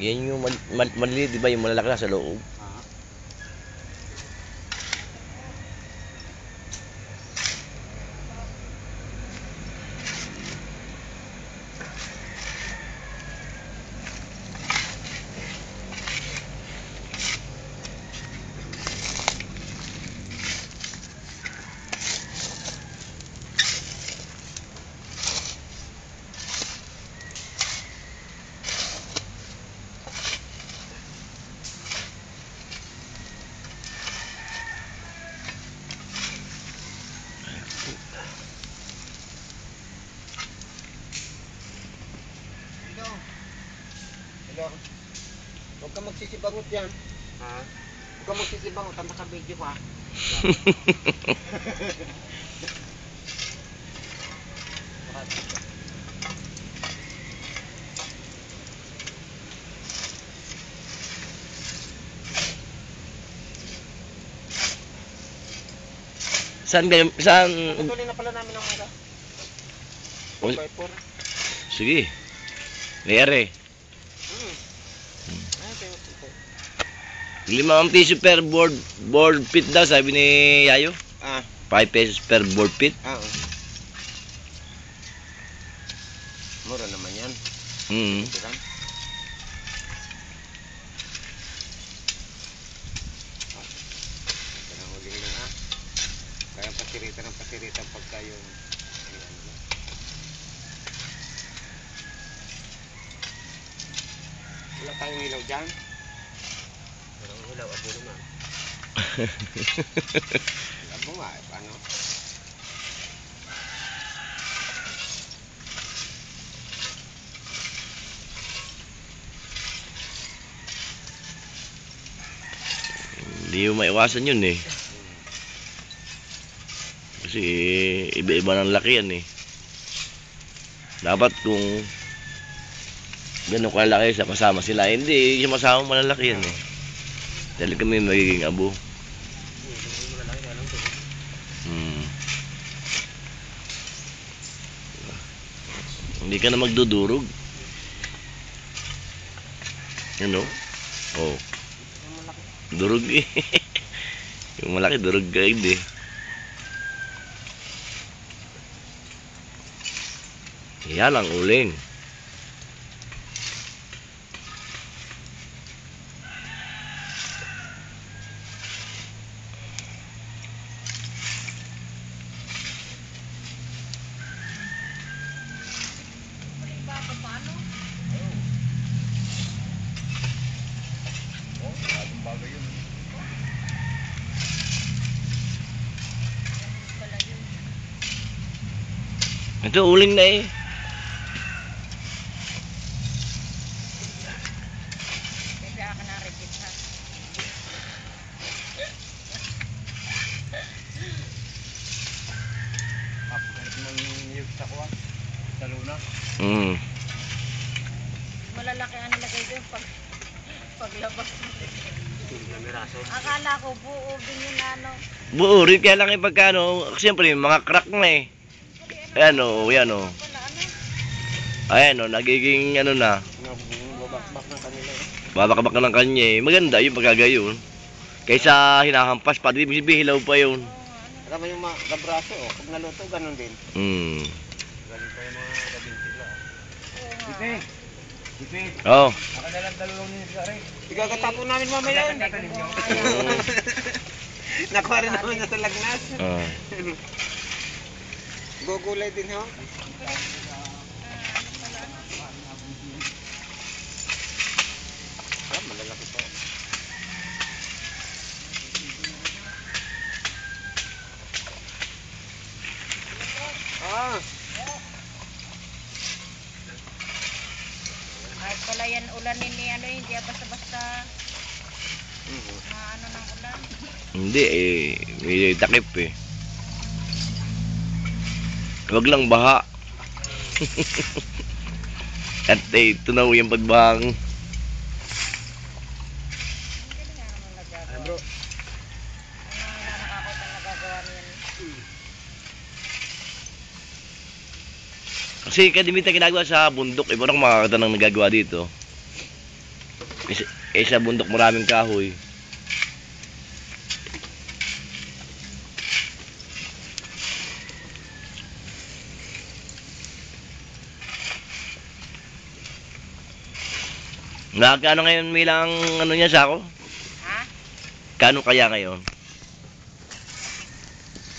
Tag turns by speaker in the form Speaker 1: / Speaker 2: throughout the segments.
Speaker 1: Yan yung maliliit, di ba? Yung malalaki na sa loob.
Speaker 2: Hello. Huwag ka magsisibangot yan. Ha? Huwag ka magsisibangot. Ang naka-video pa.
Speaker 1: Saan kayo? Saan?
Speaker 2: Tuloy na pala namin ang mga. 4x4.
Speaker 1: Sige. Mayari. Limang piso per board feet daw, sabi ni Yayo. 5 pesos per board feet.
Speaker 2: Mura naman yan. Kaya pasirita pagka yung wala tayong ilaw dyan. Walang ilaw, abo naman. Abo nga, paano?
Speaker 1: Hindi mo maiwasan yun eh. Kasi iba-iba ng laki yan eh. Dapat kung ganun kalaki sa kasama sila, hindi masama malalaki yan eh. Dahil kami magiging abo. Hindi ka na magdudurog. Ano? Oh. Durog eh. Yung malaki durog ka hindi. Yan lang uling. Ito uling na eh.
Speaker 3: Malalaki ang nilagay doon paglabas. Akala ko buo din yung ano.
Speaker 1: Buo rin, kaya lang yung pagkano, siyempre mga crack na eh. Ayan o, yan o. Ayan o, nagiging ano na. Babakbak na ng kanya eh. Maganda yung pagkagayon. Kaysa hinahampas pa, di hilaw pa yun.
Speaker 2: Alam mo yung mga braso, pag naluto, ganun din. Galing pa yung mga kabintila. Dipe! Dipe!
Speaker 1: Oo.
Speaker 2: Nakadalang dalawang nila rin. Igagatapo namin mamaya yun. Nakuha rin namin na sa lagnas. Gugulay din ho. Malalaki pa.
Speaker 3: Kahit pala yan ulanin ni ano, hindi basta-basta ano ng ulan.
Speaker 1: Hindi eh, may takip eh. Huwag lang baha. At eh, tunaw yung pagbahang.
Speaker 2: Bro.
Speaker 1: Kasi kadimitan ginagawa sa bundok, iba nang makakata nang nagagawa dito. Sa bundok maraming kahoy. Kano ngayon milang ano niya sa ako?
Speaker 3: Ha?
Speaker 1: Kano kaya ngayon?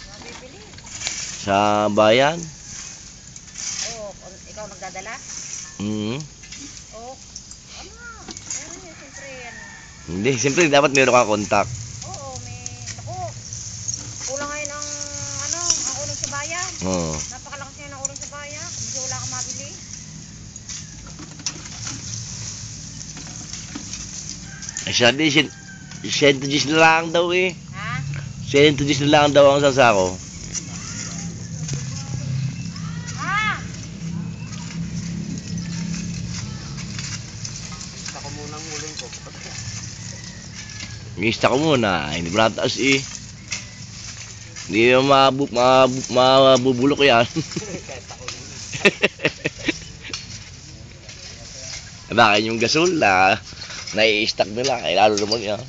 Speaker 3: Mabibili.
Speaker 1: Sa bayan?
Speaker 3: Oo, ikaw magdadala?
Speaker 1: Mm.
Speaker 3: Oo. Ano nga? Meron yun, siyempre, ano.
Speaker 1: Hindi, siyempre dapat meron kang contact.
Speaker 3: Oo, may, naku, kulang ngayon ang, ano, ang uling sa bayan.
Speaker 1: Oo.
Speaker 3: Napakalakas ngayon ang uling sa bayan. Kasi wala kang mabili.
Speaker 1: Ay, sabi, 110 na lang daw eh.
Speaker 3: Ha?
Speaker 1: 110 na lang daw ang sasako.
Speaker 3: Ha?
Speaker 2: Gusto ko munang uling ko.
Speaker 1: Ngista ko muna, hindi ba nataas eh. Hindi yung mabubulok yan.
Speaker 2: Kahit ako yun.
Speaker 1: Baka yung gasol na nai-stack nila, eh lalo naman yan.